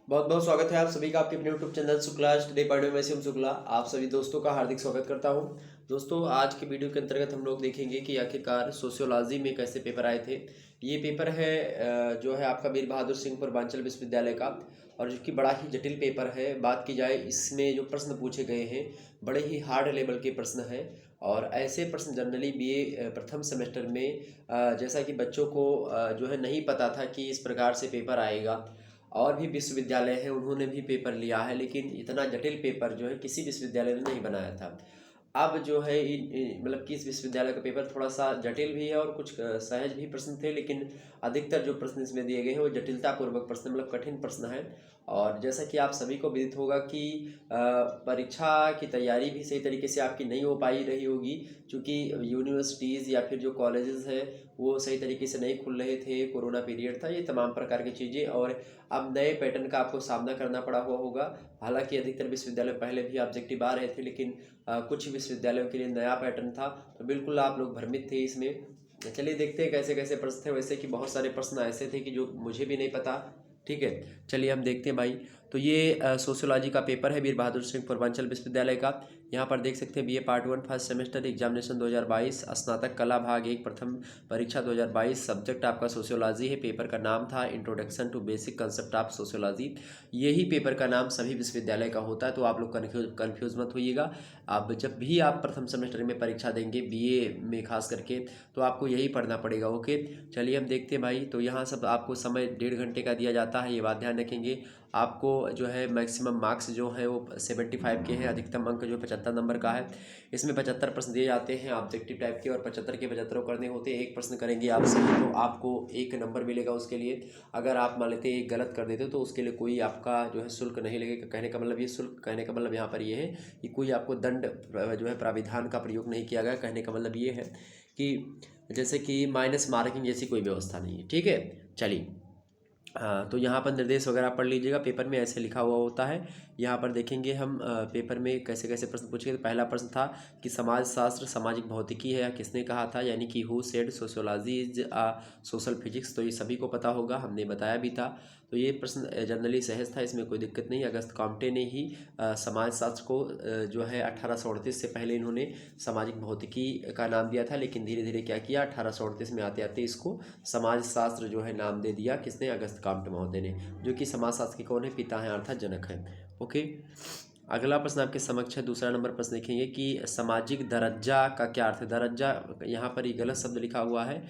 बहुत बहुत स्वागत है आप सभी का आपके अपने यूट्यूब चैनल शुक्ला टुडे पढ़ने में हम शुक्ला आप सभी दोस्तों का हार्दिक स्वागत करता हूं। दोस्तों आज के वीडियो के अंतर्गत हम लोग देखेंगे कि आखिरकार सोशियोलॉजी में कैसे पेपर आए थे। ये पेपर है जो है आपका वीर बहादुर सिंह पूर्वांचल विश्वविद्यालय का, और जो कि बड़ा ही जटिल पेपर है। बात की जाए इसमें जो प्रश्न पूछे गए हैं बड़े ही हार्ड लेवल के प्रश्न हैं, और ऐसे प्रश्न जनरली बीए प्रथम सेमेस्टर में जैसा कि बच्चों को जो है नहीं पता था कि इस प्रकार से पेपर आएगा। और भी विश्वविद्यालय हैं उन्होंने भी पेपर लिया है, लेकिन इतना जटिल पेपर जो है किसी विश्वविद्यालय ने नहीं बनाया था। अब जो है मतलब कि इस विश्वविद्यालय का पेपर थोड़ा सा जटिल भी है और कुछ सहज भी प्रश्न थे, लेकिन अधिकतर जो प्रश्न इसमें दिए गए हैं वो जटिलतापूर्वक प्रश्न मतलब कठिन प्रश्न है। और जैसा कि आप सभी को विदित होगा कि परीक्षा की तैयारी भी सही तरीके से आपकी नहीं हो पाई रही होगी, क्योंकि यूनिवर्सिटीज़ या फिर जो कॉलेजेस है वो सही तरीके से नहीं खुल रहे थे, कोरोना पीरियड था, ये तमाम प्रकार की चीज़ें, और अब नए पैटर्न का आपको सामना करना पड़ा हुआ होगा। हालांकि अधिकतर विश्वविद्यालय पहले भी ऑब्जेक्टिव आ रहे थे, लेकिन कुछ विश्वविद्यालयों के लिए नया पैटर्न था, तो बिल्कुल आप लोग भ्रमित थे इसमें। चलिए देखते हैं कैसे कैसे प्रश्न थे। वैसे कि बहुत सारे प्रश्न ऐसे थे कि जो मुझे भी नहीं पता। ठीक है, चलिए हम देखते हैं भाई। तो ये सोशियोलॉजी का पेपर है वीर बहादुर सिंह पूर्वांचल विश्वविद्यालय का। यहाँ पर देख सकते हैं BA part 1 first semester examination 2022, स्नातक कला भाग 1 प्रथम परीक्षा 2022। सब्जेक्ट आपका सोशियोलॉजी है। पेपर का नाम था introduction to basic concept of sociology. यही पेपर का नाम सभी विश्वविद्यालय का होता है, तो आप लोग कन्फ्यूज मत होइएगा। अब जब भी आप प्रथम सेमेस्टर में परीक्षा देंगे बीए में खास करके, तो आपको यही पढ़ना पड़ेगा। ओके, चलिए हम देखते हैं भाई। तो यहाँ सब आपको समय 1.5 घंटे का दिया जाता है, ये बात ध्यान रखेंगे। आपको जो है मैक्सिमम मार्क्स जो है वो 75 के हैं, अधिकतम अंक जो 75 नंबर का है। इसमें 75 प्रश्न दिए जाते हैं ऑब्जेक्टिव टाइप के, और 75 के 75 करने होते हैं। एक प्रश्न करेंगे आप सही तो आपको 1 नंबर मिलेगा उसके लिए। अगर आप मान लेते एक गलत कर देते हो तो उसके लिए कोई आपका जो है शुल्क नहीं लगेगा। कहने का मतलब ये शुल्क, कहने का मतलब यहाँ पर ये है कि कोई आपको दंड जो है प्राविधान का प्रयोग नहीं किया गया। कहने का मतलब ये है कि जैसे कि माइनस मार्किंग जैसी कोई व्यवस्था नहीं है। ठीक है, चलिए। हाँ, तो यहाँ पर निर्देश वगैरह पढ़ लीजिएगा, पेपर में ऐसे लिखा हुआ होता है। यहाँ पर देखेंगे हम पेपर में कैसे कैसे प्रश्न पूछे गए। तो पहला प्रश्न था कि समाज शास्त्र सामाजिक भौतिकी है या किसने कहा था, यानी कि who said sociology is social physics. तो ये सभी को पता होगा, हमने बताया भी था। तो ये प्रश्न जनरली सहज था, इसमें कोई दिक्कत नहीं। अगस्त कॉम्टे ने ही समाज शास्त्र को जो है 1838 से पहले इन्होंने सामाजिक भौतिकी का नाम दिया था, लेकिन धीरे धीरे क्या किया, 1838 में आते आते इसको समाज शास्त्र जो है नाम दे दिया। किसने? अगस्त कॉम्टे महोदय ने, जो कि समाज शास्त्र के कौन है? पिता हैं, अर्थात जनक हैं। ओके, अगला प्रश्न आपके समक्ष है। दूसरा नंबर प्रश्न देखेंगे कि सामाजिक दर्जा का क्या अर्थ है। दर्जा यहाँ पर ये गलत शब्द लिखा हुआ है।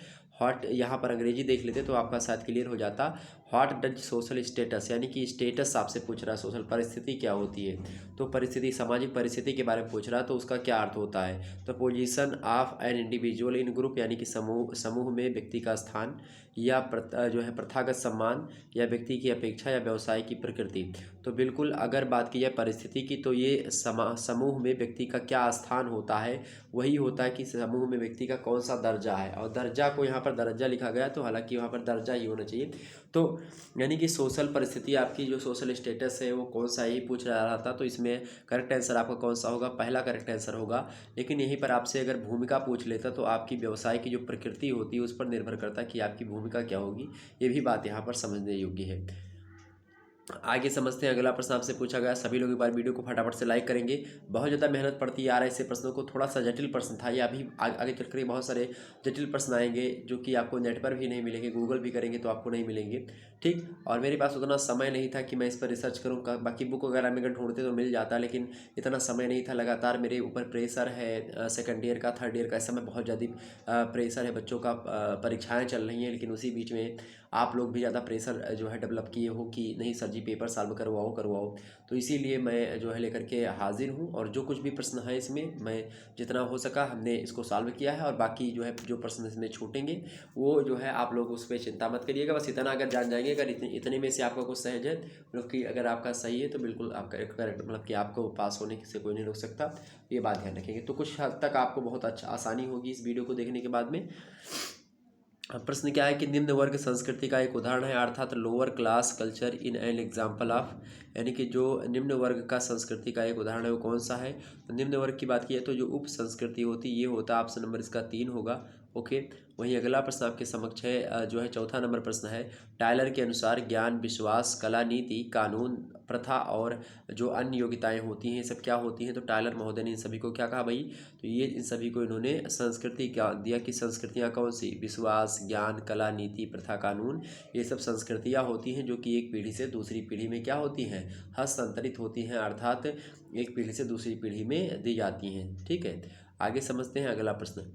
हॉट, यहाँ पर अंग्रेजी देख लेते तो आपका शायद क्लियर हो जाता। हॉट डज सोशल स्टेटस, यानी कि स्टेटस आपसे पूछ रहा है, सोशल परिस्थिति क्या होती है। तो परिस्थिति, सामाजिक परिस्थिति के बारे में पूछ रहा है, तो उसका क्या अर्थ होता है। तो position of an individual in group, यानी कि समूह में व्यक्ति का स्थान, या जो है प्रथागत सम्मान, या व्यक्ति की अपेक्षा, या व्यवसाय की प्रकृति। तो बिल्कुल अगर बात की जाए परिस्थिति की, तो ये समूह में व्यक्ति का क्या स्थान होता है, वही होता है कि समूह में व्यक्ति का कौन सा दर्जा है। और दर्जा को यहाँ पर दर्जा लिखा गया, तो हालांकि वहाँ पर दर्जा ही होना चाहिए। तो यानी कि सोशल परिस्थिति, आपकी जो सोशल स्टेटस है वो कौन सा, यही पूछ रहा था। तो इसमें करेक्ट आंसर आपका कौन सा होगा? पहला करेक्ट आंसर होगा। लेकिन यहीं पर आपसे अगर भूमिका पूछ लेता तो आपकी व्यवसाय की जो प्रकृति होती है उस पर निर्भर करता कि आपकी भूमिका क्या होगी। ये भी बात यहाँ पर समझने योग्य है। आगे समझते हैं। अगला प्रश्न आपसे पूछा गया, सभी लोग एक बार वीडियो को फटाफट से लाइक करेंगे। बहुत ज़्यादा मेहनत पड़ती है यार ऐसे प्रश्नों को। थोड़ा सा जटिल प्रश्न था ये, अभी आगे चल कर बहुत सारे जटिल प्रश्न आएंगे जो कि आपको नेट पर भी नहीं मिलेंगे, गूगल भी करेंगे तो आपको नहीं मिलेंगे। ठीक, और मेरे पास उतना समय नहीं था कि मैं इस पर रिसर्च करूँ। बाकी बुक वगैरह में अगर ढूंढते तो मिल जाता, लेकिन इतना समय नहीं था। लगातार मेरे ऊपर प्रेशर है, सेकेंड ईयर का, थर्ड ईयर का, इस समय बहुत ज़्यादा प्रेशर है। बच्चों का परीक्षाएँ चल रही हैं, लेकिन उसी बीच में आप लोग भी ज़्यादा प्रेशर जो है डेवलप किए हो कि नहीं सर जी पेपर सॉल्व करवाओ। तो इसीलिए मैं जो है लेकर के हाजिर हूँ, और जो कुछ भी प्रश्न है इसमें मैं जितना हो सका हमने इसको सॉल्व किया है। और बाकी जो है जो प्रश्न इसमें छूटेंगे वो जो है आप लोग उस पर चिंता मत करिएगा। बस इतना अगर जान जाएंगे, अगर इतने में से आपका कुछ सहज है, मतलब कि अगर आपका सही है तो बिल्कुल आपका करेक्ट, मतलब कि आपको पास होने से कोई नहीं रोक सकता। ये बात ध्यान रखेंगे, तो कुछ हद तक आपको बहुत अच्छा आसानी होगी इस वीडियो को देखने के बाद में। प्रश्न क्या है कि निम्न वर्ग संस्कृति का एक उदाहरण है, अर्थात lower class culture in an example of, यानी कि जो निम्न वर्ग का संस्कृति का एक उदाहरण है वो कौन सा है। तो निम्न वर्ग की बात की है तो जो उप संस्कृति होती है ये होता है, ऑप्शन नंबर इसका 3 होगा। ओके। वहीं अगला प्रश्न आपके समक्ष है, जो है चौथा नंबर प्रश्न है, टायलर के अनुसार ज्ञान, विश्वास, कला, नीति, कानून, प्रथा और जो अन्य योग्यताएं होती हैं, ये सब क्या होती हैं? तो टायलर महोदय ने इन सभी को क्या कहा भाई? तो ये इन सभी को इन्होंने संस्कृति क्या दिया कि संस्कृतियाँ कौन सी? विश्वास, ज्ञान, कला, नीति, प्रथा, कानून, ये सब संस्कृतियाँ होती हैं जो कि एक पीढ़ी से दूसरी पीढ़ी में क्या होती हैं? हस्तांतरित होती हैं, अर्थात एक पीढ़ी से दूसरी पीढ़ी में दी जाती हैं। ठीक है, आगे समझते हैं अगला प्रश्न।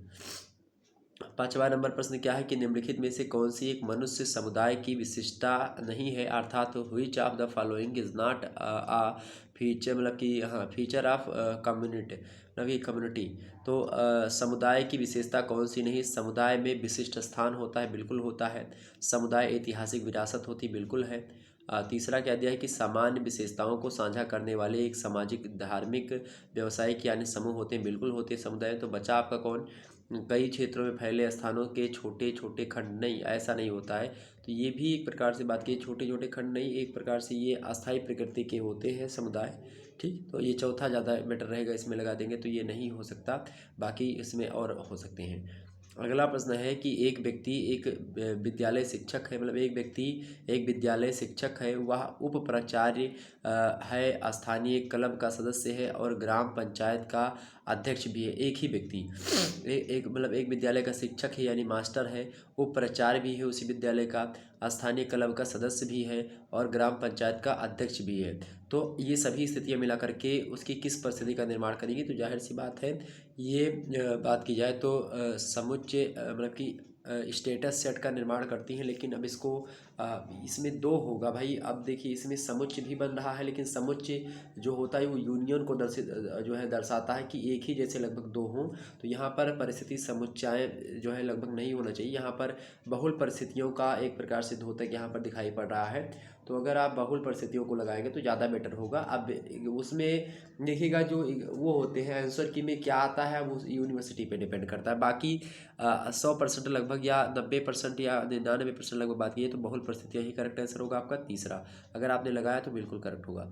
पांचवा नंबर प्रश्न क्या है कि निम्नलिखित में से कौन सी एक मनुष्य समुदाय की विशिष्टता नहीं है, अर्थात which of the following is not a feature, मतलब कि हाँ फीचर ऑफ कम्युनिटी, मतलब कि कम्युनिटी। तो समुदाय की विशेषता कौन सी नहीं? समुदाय में विशिष्ट स्थान होता है, बिल्कुल होता है। समुदाय ऐतिहासिक विरासत होती, बिल्कुल है। तीसरा क्या दिया है कि सामान्य विशेषताओं को साझा करने वाले एक सामाजिक, धार्मिक, व्यावसायिक यानी समूह होते हैं, बिल्कुल होते हैं समुदाय। तो बचा आपका कौन? कई क्षेत्रों में फैले स्थानों के छोटे छोटे खंड, नहीं ऐसा नहीं होता है। तो ये भी एक प्रकार से बात की, छोटे छोटे खंड नहीं, एक प्रकार से ये अस्थायी प्रकृति के होते हैं समुदाय। ठीक, तो ये चौथा ज़्यादा बेटर रहेगा, इसमें लगा देंगे तो ये नहीं हो सकता, बाकी इसमें और हो सकते हैं। अगला प्रश्न है कि एक व्यक्ति एक विद्यालय शिक्षक है, मतलब एक व्यक्ति एक विद्यालय शिक्षक है, वह उप प्राचार्य है, स्थानीय क्लब का सदस्य है और ग्राम पंचायत का अध्यक्ष भी है। एक ही व्यक्ति एक मतलब एक विद्यालय का शिक्षक है यानी मास्टर है, उप प्राचार्य भी है उसी विद्यालय का, स्थानीय क्लब का सदस्य भी है और ग्राम पंचायत का अध्यक्ष भी है। तो ये सभी स्थितियां मिला करके उसकी किस परिस्थिति का निर्माण करेगी? तो जाहिर सी बात है, ये बात की जाए तो समुच्चय मतलब कि स्टेटस सेट का निर्माण करती हैं। लेकिन अब इसको इसमें दो होगा भाई। अब देखिए इसमें समुच्चय भी बन रहा है, लेकिन समुच्चय जो होता है वो यूनियन को जो है दर्शाता है कि एक ही जैसे लगभग दो हों। तो यहाँ पर परिस्थिति समुच्चय जो है लगभग नहीं होना चाहिए, यहाँ पर बहुल परिस्थितियों का एक प्रकार से द्योतक यहाँ पर दिखाई पड़ रहा है। तो अगर आप बहुल परिस्थितियों को लगाएंगे तो ज़्यादा बेटर होगा। अब उसमें देखिएगा जो वो होते हैं आंसर की में क्या आता है वो यूनिवर्सिटी पे डिपेंड करता है। बाकी 100% लगभग या 90% या 99% लगभग बात की है तो बहुल परिस्थितियाँ ही करेक्ट आंसर होगा आपका तीसरा। अगर आपने लगाया तो बिल्कुल करेक्ट होगा।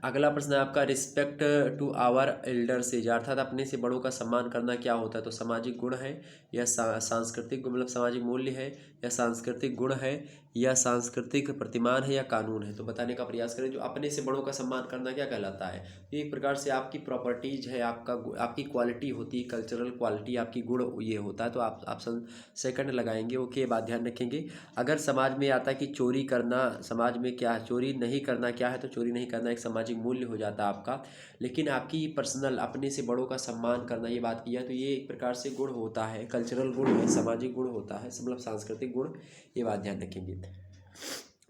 अगला प्रश्न है आपका, respect to our elders age, अर्थात अपने से बड़ों का सम्मान करना क्या होता है? तो सामाजिक गुण है या सांस्कृतिक मतलब सामाजिक मूल्य है या सांस्कृतिक गुण है या सांस्कृतिक प्रतिमान है या कानून है? तो बताने का प्रयास करें। जो अपने से बड़ों का सम्मान करना क्या कहलाता है? तो एक प्रकार से आपकी प्रॉपर्टीज है, आपकी क्वालिटी होती है, कल्चरल क्वालिटी आपकी गुण ये होता है। तो आप ऑप्शन सेकंड लगाएंगे। ओके, बात ध्यान रखेंगे। अगर समाज में आता है कि चोरी करना समाज में क्या है, चोरी नहीं करना क्या है? तो चोरी नहीं करना एक सामाजिक मूल्य हो जाता है आपका। लेकिन आपकी पर्सनल अपने से बड़ों का सम्मान करना ये बात किया तो ये एक प्रकार से गुण होता है, कल्चरल गुण है, सामाजिक गुण होता है, मतलब सांस्कृतिक गुण। ये बात ध्यान रखेंगे।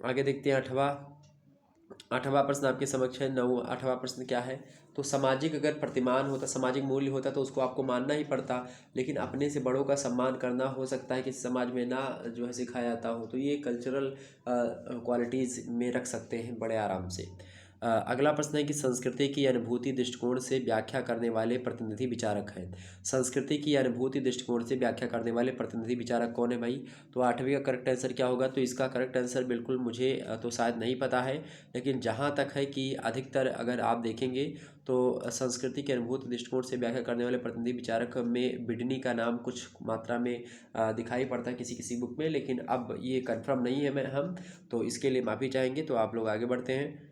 आगे देखते हैं आठवां प्रश्न आपके समक्ष है। आठवां प्रश्न क्या है? तो सामाजिक अगर प्रतिमान होता, सामाजिक मूल्य होता तो उसको आपको मानना ही पड़ता। लेकिन अपने से बड़ों का सम्मान करना हो सकता है कि समाज में ना जो है सिखाया जाता हो, तो ये कल्चरल क्वालिटीज़ में रख सकते हैं बड़े आराम से। अगला प्रश्न है कि संस्कृति की अनुभूति दृष्टिकोण से व्याख्या करने वाले प्रतिनिधि विचारक हैं। संस्कृति की अनुभूति दृष्टिकोण से व्याख्या करने वाले प्रतिनिधि विचारक कौन है भाई? तो आठवीं का करेक्ट आंसर क्या होगा? तो इसका करेक्ट आंसर बिल्कुल मुझे तो शायद नहीं पता है, लेकिन जहाँ तक है कि अधिकतर अगर आप देखेंगे तो संस्कृति के अनुभूति दृष्टिकोण से व्याख्या करने वाले प्रतिनिधि विचारक में बिडनी का नाम कुछ मात्रा में दिखाई पड़ता है किसी किसी बुक में, लेकिन अब ये कन्फर्म नहीं है हम तो इसके लिए माफ़ी चाहेंगे। तो आप लोग आगे बढ़ते हैं,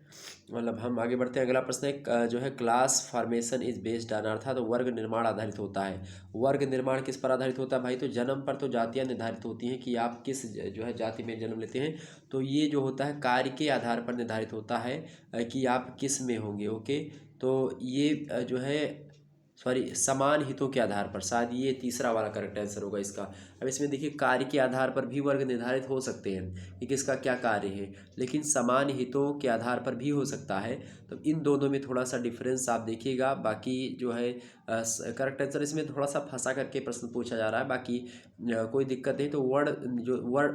मतलब हम आगे बढ़ते हैं। अगला प्रश्न है जो है class formation is based on, अर्थात तो वर्ग निर्माण आधारित होता है। वर्ग निर्माण किस पर आधारित होता है भाई? तो जन्म पर तो जातियां निर्धारित होती हैं कि आप किस जो है जाति में जन्म लेते हैं। तो ये जो होता है कार्य के आधार पर निर्धारित होता है कि आप किस में होंगे। ओके, तो ये जो है सॉरी समान हितों के आधार पर, शायद ये तीसरा वाला करेक्ट आंसर होगा इसका। अब इसमें देखिए कार्य के आधार पर भी वर्ग निर्धारित हो सकते हैं कि किसका क्या कार्य है, लेकिन समान हितों के आधार पर भी हो सकता है। तो इन दोनों में थोड़ा सा डिफरेंस आप देखिएगा। बाकी जो है करेक्ट आंसर इसमें थोड़ा सा फंसा करके प्रश्न पूछा जा रहा है, बाकी कोई दिक्कत नहीं। तो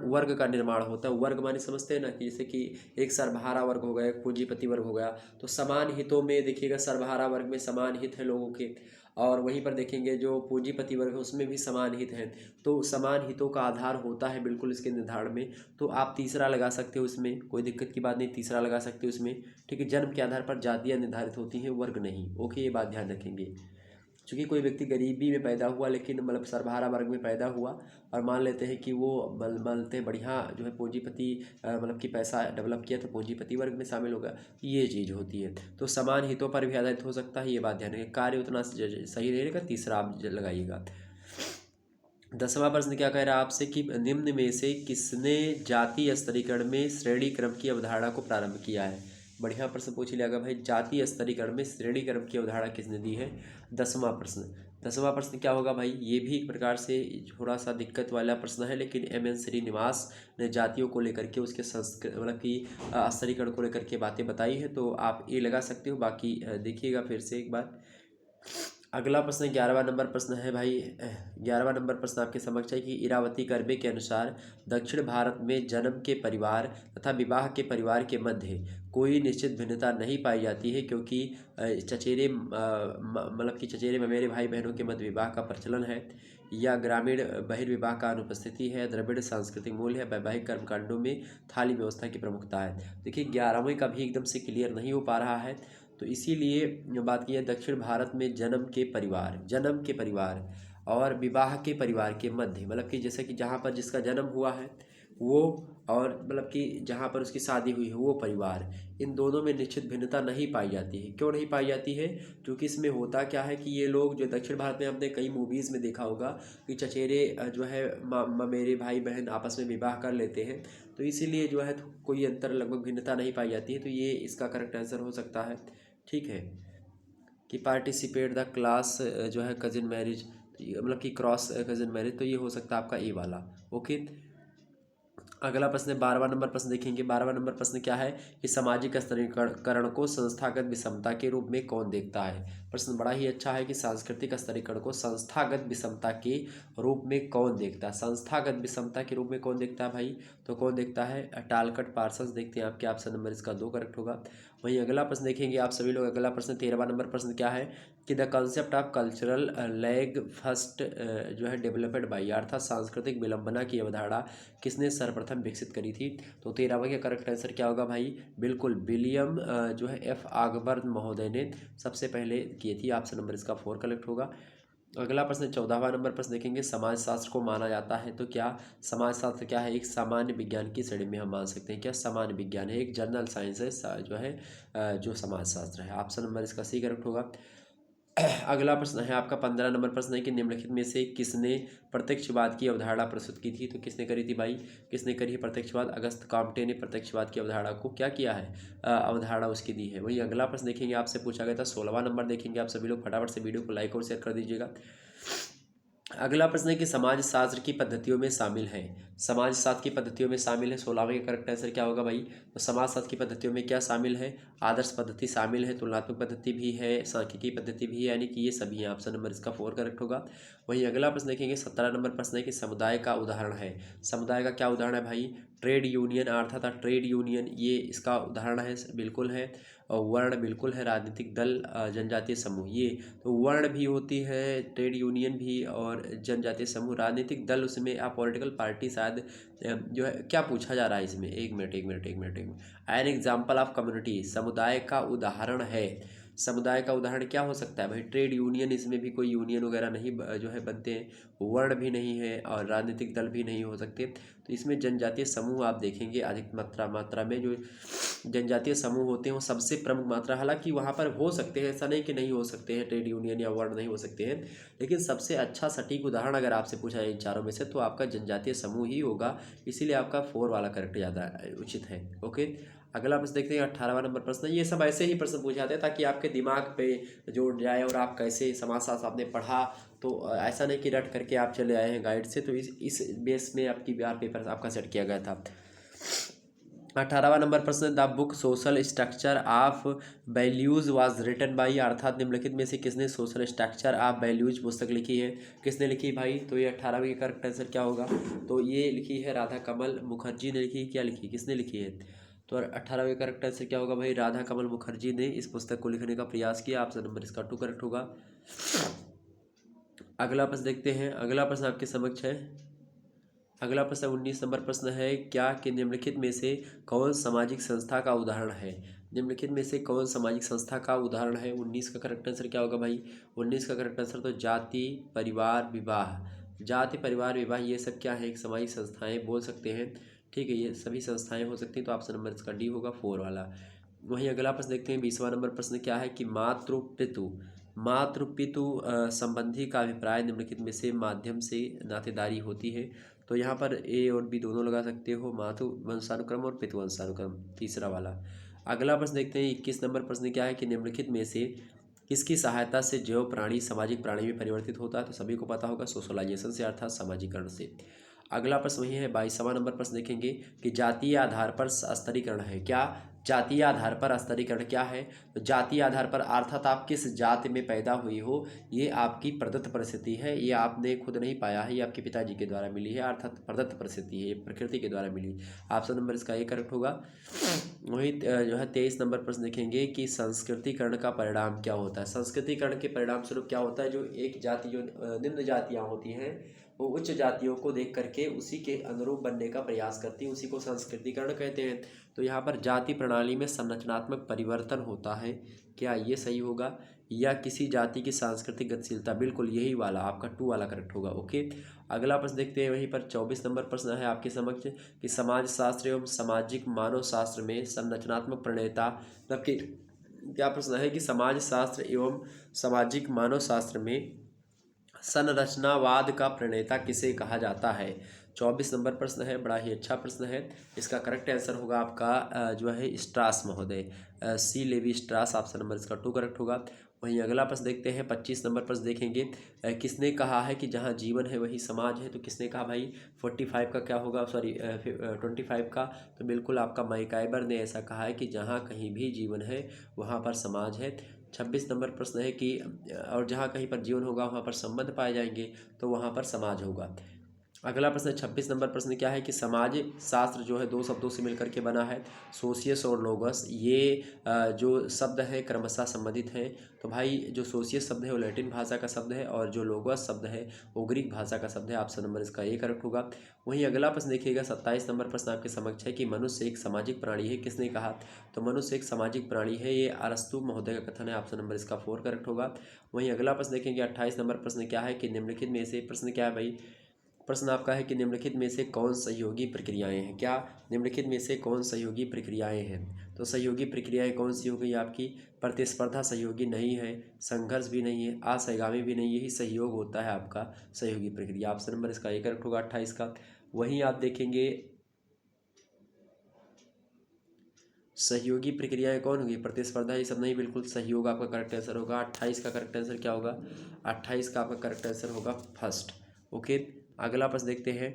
वर्ग का निर्माण होता है, वर्ग माने समझते हैं ना कि जैसे कि एक सर्वहारा वर्ग हो गया, एक पूंजीपति वर्ग हो गया। तो समान हितों में देखिएगा सर्वहारा वर्ग में समान हित है लोगों के, और वहीं पर देखेंगे जो पूंजीपति वर्ग है उसमें भी समान हित हैं। तो समान हितों का आधार होता है बिल्कुल इसके निर्धारण में। तो आप तीसरा लगा सकते हो, इसमें कोई दिक्कत की बात नहीं, तीसरा लगा सकते हो इसमें। ठीक है, जन्म के आधार पर जातियाँ निर्धारित होती हैं, वर्ग नहीं। ओके, ये बात ध्यान रखेंगे। चूँकि कोई व्यक्ति गरीबी में पैदा हुआ लेकिन मतलब सर्वहारा वर्ग में पैदा हुआ और मान लेते हैं कि वो मानते हैं बढ़िया जो है पूंजीपति मतलब कि पैसा डेवलप किया तो पूंजीपति वर्ग में शामिल होगा, ये चीज़ होती है। तो समान हितों पर भी आधारित हो सकता है, ये बात ध्यान रखिए। कार्य उतना सही रहेगा, तीसरा आप लगाइएगा। 10वां प्रश्न क्या कह रहा है आपसे कि निम्न में से किसने जातीय स्तरीकरण में श्रेणी क्रम की अवधारणा को प्रारंभ किया है। बढ़िया प्रश्न पूछ लिया गया भाई, जातीय स्तरीकरण में श्रेणी क्रम की अवधारणा किसने दी है। 10वां प्रश्न क्या होगा भाई, ये भी एक प्रकार से थोड़ा सा दिक्कत वाला प्रश्न है, लेकिन एम.एन. श्रीनिवास ने जातियों को लेकर के उसके संस्कृत मतलब कि स्तरीकरण को लेकर के बातें बताई है, तो आप ये लगा सकते हो। बाकी देखिएगा फिर से एक बार। अगला प्रश्न 11वां नंबर प्रश्न है भाई। 11वां नंबर प्रश्न आपके समक्ष है कि इरावती कर्वे के अनुसार दक्षिण भारत में जन्म के परिवार तथा विवाह के परिवार के मध्य कोई निश्चित भिन्नता नहीं पाई जाती है, क्योंकि चचेरे मतलब कि चचेरे ममेरे भाई बहनों के मध्य विवाह का प्रचलन है, या ग्रामीण बहिर्विवाह का अनुपस्थिति है, द्रविड़ सांस्कृतिक मूल्य है, वैवाहिक कर्मकांडों में थाली व्यवस्था की प्रमुखता है। देखिए 11वें का भी एकदम से क्लियर नहीं हो पा रहा है, तो इसीलिए बात की है दक्षिण भारत में जन्म के परिवार और विवाह के परिवार के मध्य, मतलब कि जैसे कि जहाँ पर जिसका जन्म हुआ है वो, और मतलब कि जहाँ पर उसकी शादी हुई है वो परिवार, इन दोनों में निश्चित भिन्नता नहीं पाई जाती है। क्यों नहीं पाई जाती है, क्योंकि इसमें होता क्या है कि ये लोग जो दक्षिण भारत में, हमने कई मूवीज़ में देखा होगा कि चचेरे जो है मेरे भाई बहन आपस में विवाह कर लेते हैं, तो इसीलिए जो है कोई अंतर लगभग भिन्नता नहीं पाई जाती है। तो ये इसका करेक्ट आंसर हो सकता है। ठीक है, कि पार्टिसिपेट द क्लास जो है कजिन मैरिज, मतलब कि क्रॉस कजिन मैरिज, तो ये हो सकता है आपका ए वाला। ओके, अगला प्रश्न है 12वां नंबर प्रश्न देखेंगे। 12वां नंबर प्रश्न क्या है कि सामाजिक स्तरीकरण को संस्थागत विषमता के रूप में कौन देखता है। प्रश्न बड़ा ही अच्छा है कि सांस्कृतिक स्तरीकरण को संस्थागत विषमता के रूप में कौन देखता है। संस्थागत विषमता के रूप में कौन देखता है भाई, तो कौन देखता है, टालकट पार्सन्स देखते हैं आपके ऑप्शन नंबर इसका 2 करेक्ट होगा। वहीं अगला प्रश्न देखेंगे आप सभी लोग। अगला प्रश्न 13वां नंबर प्रश्न क्या है कि the concept of cultural lag first जो है डेवलप्ड बाई, अर्थात सांस्कृतिक विलंबना की अवधारणा किसने सर्वप्रथम विकसित करी थी। तो 13वां का करेक्ट आंसर क्या होगा भाई, बिल्कुल विलियम जो है एफ आगबर्न महोदय ने सबसे पहले की थी। ऑप्शन नंबर इसका 4 करेक्ट होगा। अगला प्रश्न 14वां नंबर प्रश्न देखेंगे। समाजशास्त्र को माना जाता है, तो क्या समाजशास्त्र क्या है, एक सामान्य विज्ञान की श्रेणी में हम मान सकते हैं। क्या सामान्य विज्ञान है, एक जनरल साइंस है जो है जो समाजशास्त्र है। ऑप्शन नंबर इसका सी करेक्ट होगा। अगला प्रश्न है आपका 15 नंबर प्रश्न है कि निम्नलिखित में से किसने प्रत्यक्षवाद की अवधारणा प्रस्तुत की थी। तो किसने करी थी भाई, किसने करी है प्रत्यक्षवाद, अगस्त काम्टे ने प्रत्यक्षवाद की अवधारणा को क्या किया है, अवधारणा उसकी दी है। वही अगला प्रश्न देखेंगे, आपसे पूछा गया था 16वां नंबर देखेंगे। आप सभी लोग फटाफट से वीडियो को लाइक और शेयर कर दीजिएगा। अगला प्रश्न है कि समाजशास्त्र की पद्धतियों में शामिल है, समाजशास्त्र की पद्धतियों में शामिल है। 16वें का करेक्ट आंसर क्या होगा भाई, तो समाजशास्त्र की पद्धतियों में क्या शामिल है, आदर्श पद्धति शामिल है, तुलनात्मक पद्धति भी है, सांख्यिकी पद्धति भी है, यानी कि ये सभी हैं। ऑप्शन नंबर इसका 4 करेक्ट होगा। वहीं अगला प्रश्न देखेंगे 17 नंबर प्रश्न है कि समुदाय का उदाहरण है। समुदाय का क्या उदाहरण है भाई, ट्रेड यूनियन, अर्थात ट्रेड यूनियन, ये इसका उदाहरण है, बिल्कुल है। और वर्ण बिल्कुल है, राजनीतिक दल, जनजातीय समूह, ये तो वर्ण भी होती है, ट्रेड यूनियन भी, और जनजातीय समूह, राजनीतिक दल, उसमें आप पॉलिटिकल पार्टी शायद जो है, क्या पूछा जा रहा है इसमें, एक minute an example of community, समुदाय का उदाहरण है। समुदाय का उदाहरण क्या हो सकता है भाई, ट्रेड यूनियन, इसमें भी कोई यूनियन वगैरह नहीं जो है बनते हैं, वर्ण भी नहीं है, और राजनीतिक दल भी नहीं हो सकते। तो इसमें जनजातीय समूह आप देखेंगे अधिक मात्रा में जो जनजातीय समूह होते हैं वो सबसे प्रमुख मात्रा, हालांकि वहाँ पर हो सकते हैं, ऐसा नहीं कि नहीं हो सकते हैं, ट्रेड यूनियन या वर्ण नहीं हो सकते हैं, लेकिन सबसे अच्छा सटीक उदाहरण अगर आपसे पूछा जाए इन चारों में से, तो आपका जनजातीय समूह ही होगा। इसीलिए आपका 4 वाला करेक्ट ज़्यादा उचित है। ओके, अगला प्रश्न देखते हैं 18वां नंबर प्रश्न। ये सब ऐसे ही प्रश्न पूछे जाते हैं ताकि आपके दिमाग पे जोड़ जाए, और आप कैसे समाजशास्त्र आपने पढ़ा, तो ऐसा नहीं कि रट करके आप चले आए हैं गाइड से। तो इस बेस में आपकी बिहार पेपर आपका सेट किया गया था। 18वां नंबर प्रश्न, the book social structure of values was written by, अर्थात निम्नलिखित में से किसने सोशल स्ट्रक्चर ऑफ वैल्यूज पुस्तक लिखी है। किसने लिखी भाई, तो ये 18वें का करेक्ट आंसर क्या होगा, तो ये लिखी है राधा कमल मुखर्जी ने लिखी। क्या लिखी, किसने लिखी है, तो 18वें का करेक्ट आंसर क्या होगा भाई, राधा कमल मुखर्जी ने इस पुस्तक को लिखने का प्रयास किया। ऑप्शन नंबर इसका 2 करेक्ट होगा। अगला प्रश्न देखते हैं। अगला प्रश्न आपके समक्ष है। अगला प्रश्न 19 नंबर प्रश्न है, क्या कि निम्नलिखित में से कौन सामाजिक संस्था का उदाहरण है। निम्नलिखित में से कौन सामाजिक संस्था का उदाहरण है? 19 का करेक्ट आंसर क्या होगा भाई? 19 का करेक्ट आंसर तो जाति परिवार विवाह। जाति परिवार विवाह ये सब क्या है? एक सामाजिक संस्थाएं बोल सकते हैं। ठीक है, ये सभी संस्थाएं हो सकती हैं, तो ऑप्शन नंबर इसका डी होगा 4 वाला। वहीं अगला प्रश्न देखते हैं, 20वां नंबर प्रश्न क्या है कि मातृ पितु संबंधी का अभिप्राय निम्नलिखित में से माध्यम से नातेदारी होती है। तो यहाँ पर ए और बी दोनों लगा सकते हो, मातृ वंशानुक्रम और पितु वंशानुक्रम, तीसरा वाला। अगला प्रश्न देखते हैं, 21 नंबर प्रश्न क्या है कि निम्नलिखित में से किसकी सहायता से जैव प्राणी सामाजिक प्राणी में परिवर्तित होता है? तो सभी को पता होगा, सोशलाइजेशन से अर्थात सामाजिकरण से। अगला प्रश्न वही है, 22वां नंबर प्रश्न देखेंगे कि जातीय आधार पर स्तरीकरण है क्या? जातीय आधार पर स्तरीकरण क्या है? तो जातीय आधार पर अर्थात आप किस जाति में पैदा हुई हो, ये आपकी प्रदत्त परिस्थिति है, ये आपने खुद नहीं पाया है, ये आपके पिताजी के द्वारा मिली है, अर्थात प्रदत्त परिस्थिति है, ये प्रकृति के द्वारा मिली। ऑप्शन नंबर इसका ए करेक्ट होगा। वही जो है 23 नंबर प्रश्न देखेंगे कि संस्कृतिकरण का परिणाम क्या होता है? संस्कृतिकरण के परिणाम स्वरूप क्या होता है? जो एक जाति, जो निम्न जातियाँ होती हैं, वो उच्च जातियों को देख करके उसी के अनुरूप बनने का प्रयास करती हैं, उसी को संस्कृतिकरण कहते हैं। तो यहाँ पर जाति प्रणाली में संरचनात्मक परिवर्तन होता है, क्या ये सही होगा? या किसी जाति की सांस्कृतिक गतिशीलता, बिल्कुल यही वाला आपका 2 वाला करेक्ट होगा। ओके, अगला प्रश्न देखते हैं, वहीं पर 24 नंबर प्रश्न है आपके समक्ष कि समाज शास्त्र एवं सामाजिक मानव शास्त्र में संरचनात्मक प्रणेता, मतलब कि क्या प्रश्न है कि समाज शास्त्र एवं सामाजिक मानव शास्त्र में संरचनावाद का प्रणेता किसे कहा जाता है? 24 नंबर प्रश्न है, बड़ा ही अच्छा प्रश्न है। इसका करेक्ट आंसर होगा आपका जो है स्ट्रास महोदय, सी लेवी स्ट्रास, ऑप्शन नंबर इसका 2 करेक्ट होगा। वहीं अगला प्रश्न देखते हैं, 25 नंबर प्रश्न देखेंगे, किसने कहा है कि जहाँ जीवन है वही समाज है? तो किसने कहा भाई? 45 का क्या होगा, सॉरी 25 का, तो बिल्कुल आपका मैकाइबर ने ऐसा कहा है कि जहाँ कहीं भी जीवन है वहाँ पर समाज है। 26 नंबर प्रश्न है कि और जहाँ कहीं पर जीवन होगा वहाँ पर संबंध पाए जाएंगे, तो वहाँ पर समाज होगा। अगला प्रश्न 26 नंबर प्रश्न क्या है कि समाज शास्त्र जो है 2 शब्दों से मिलकर के बना है, सोशियस और लोगस। ये जो शब्द है क्रमशः संबंधित हैं। तो भाई जो सोशियस शब्द है वो लैटिन भाषा का शब्द है, और जो लोगस शब्द है वो ग्रीक भाषा का शब्द है। ऑप्शन नंबर इसका ए करेक्ट होगा। वहीं अगला प्रश्न देखिएगा, 27 नंबर प्रश्न आपके समक्ष है कि मनुष्य एक सामाजिक प्राणी है, किसने कहा? तो मनुष्य एक सामाजिक प्राणी है, ये अरस्तु महोदय का कथन है। ऑप्शन नंबर इसका 4 करेक्ट होगा। वहीं अगला प्रश्न देखेंगे, 28 नंबर प्रश्न क्या है कि निम्नलिखित में से प्रश्न क्या है भाई? प्रश्न आपका है कि निम्नलिखित में से कौन सहयोगी प्रक्रियाएं हैं? क्या निम्नलिखित में से कौन सहयोगी प्रक्रियाएं हैं? तो सहयोगी प्रक्रियाएं कौन सी हो गई आपकी? प्रतिस्पर्धा सहयोगी नहीं है, संघर्ष भी नहीं है, असहगामी भी नहीं, यही सहयोग होता है आपका सहयोगी प्रक्रिया। ऑप्शन नंबर इसका ए करेक्ट होगा 28 का। वहीं आप देखेंगे सहयोगी प्रक्रियाएं कौन होगी? प्रतिस्पर्धा ये सब नहीं, बिल्कुल सहयोग आपका करेक्ट आंसर होगा। 28 का करेक्ट आंसर क्या होगा? 28 का आपका करेक्ट आंसर होगा फर्स्ट। ओके, अगला प्रश्न देखते हैं,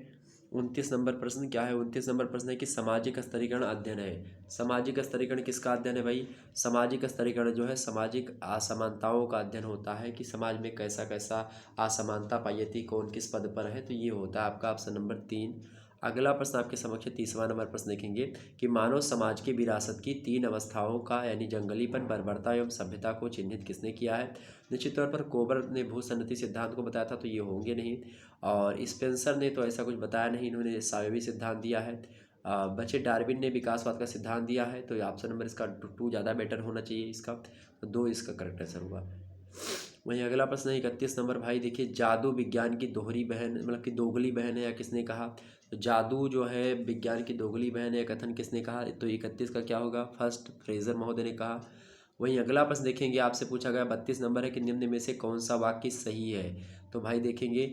29 नंबर प्रश्न क्या है? 29 नंबर प्रश्न है कि सामाजिक स्तरीकरण अध्ययन है। सामाजिक स्तरीकरण किसका अध्ययन है भाई? सामाजिक स्तरीकरण जो है सामाजिक असमानताओं का अध्ययन होता है कि समाज में कैसा कैसा असमानता पाई जाती है, कौन किस पद पर है, तो ये होता है आपका ऑप्शन नंबर 3। अगला प्रश्न आपके समक्ष 30वां नंबर प्रश्न देखेंगे कि मानव समाज की विरासत की 3 अवस्थाओं का यानी जंगलीपन, बर्बरता एवं सभ्यता को चिन्हित किसने किया है? निश्चित तौर पर कोबर ने भूसन्नति सिद्धांत को बताया था, तो ये होंगे नहीं, और स्पेंसर ने तो ऐसा कुछ बताया नहीं, इन्होंने सावेवी सिद्धांत दिया है। बचे डार्विन ने विकासवाद का सिद्धांत दिया है, तो ऑप्शन नंबर इसका 2 ज़्यादा बेटर होना चाहिए इसका, तो 2 इसका करेक्ट आंसर होगा। वहीं अगला प्रश्न है 31 नंबर, भाई देखिए, जादू विज्ञान की दोहरी बहन, मतलब कि दोगली बहन है, या किसने कहा? तो जादू जो है विज्ञान की दोगली बहन है, कथन किसने कहा? तो 31 का क्या होगा? फर्स्ट फ्रेजर महोदय ने कहा। वहीं अगला प्रश्न देखेंगे, आपसे पूछा गया 32 नंबर है कि निम्न में से कौन सा वाक्य सही है? तो भाई देखेंगे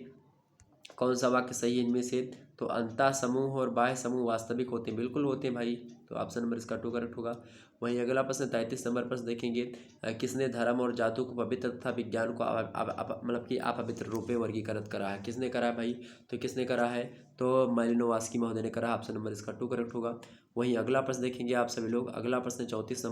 कौन सा वाक्य सही है इनमें से? तो अंतः समूह और बाह्य समूह वास्तविक होते हैं, बिल्कुल होते हैं भाई, तो ऑप्शन नंबर इसका 2 करेक्ट होगा। वहीं अगला प्रश्न 33 नंबर प्रश्न देखेंगे, किसने धर्म और जादू को पवित्र तथा विज्ञान को मतलब कि अपवित्र रूप में वर्गीकृत करा है? किसने करा है भाई? तो किसने करा है? तो मालिनोवस्की महोदय ने करा। ऑप्शन नंबर इसका 2 करेक्ट होगा। वहीं अगला प्रश्न देखेंगे आप सभी लोग, अगला प्रश्न 34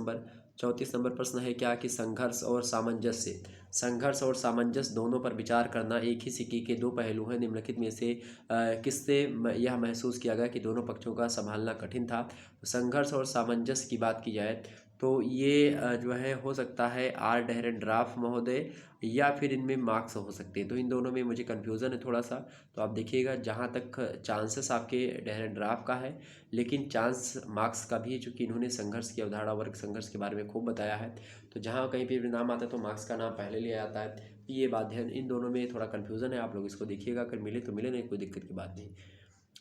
नंबर प्रश्न है क्या कि संघर्ष और सामंजस्य, संघर्ष और सामंजस्य दोनों पर विचार करना एक ही सिक्के के 2 पहलू हैं। निम्नलिखित में से किससे यह महसूस किया गया कि दोनों पक्षों का संभालना कठिन था? संघर्ष और सामंजस्य की बात की जाए तो ये जो है हो सकता है आर डेहरेनड्राफ महोदय, या फिर इनमें मार्क्स हो सकते हैं। तो इन दोनों में मुझे कन्फ्यूज़न है थोड़ा सा। तो आप देखिएगा, जहाँ तक चांसेस आपके डेहरेनड्राफ का है, लेकिन चांस मार्क्स का भी है, चूँकि इन्होंने संघर्ष की अवधारणा, वर्ग संघर्ष के बारे में खूब बताया है। तो जहाँ कहीं पर भी नाम आता है तो मार्क्स का नाम पहले लिया जाता है। ये बात ध्यान, इन दोनों में थोड़ा कन्फ्यूज़न है, आप लोग इसको देखिएगा, अगर मिले तो मिले, नहीं कोई दिक्कत की बात नहीं।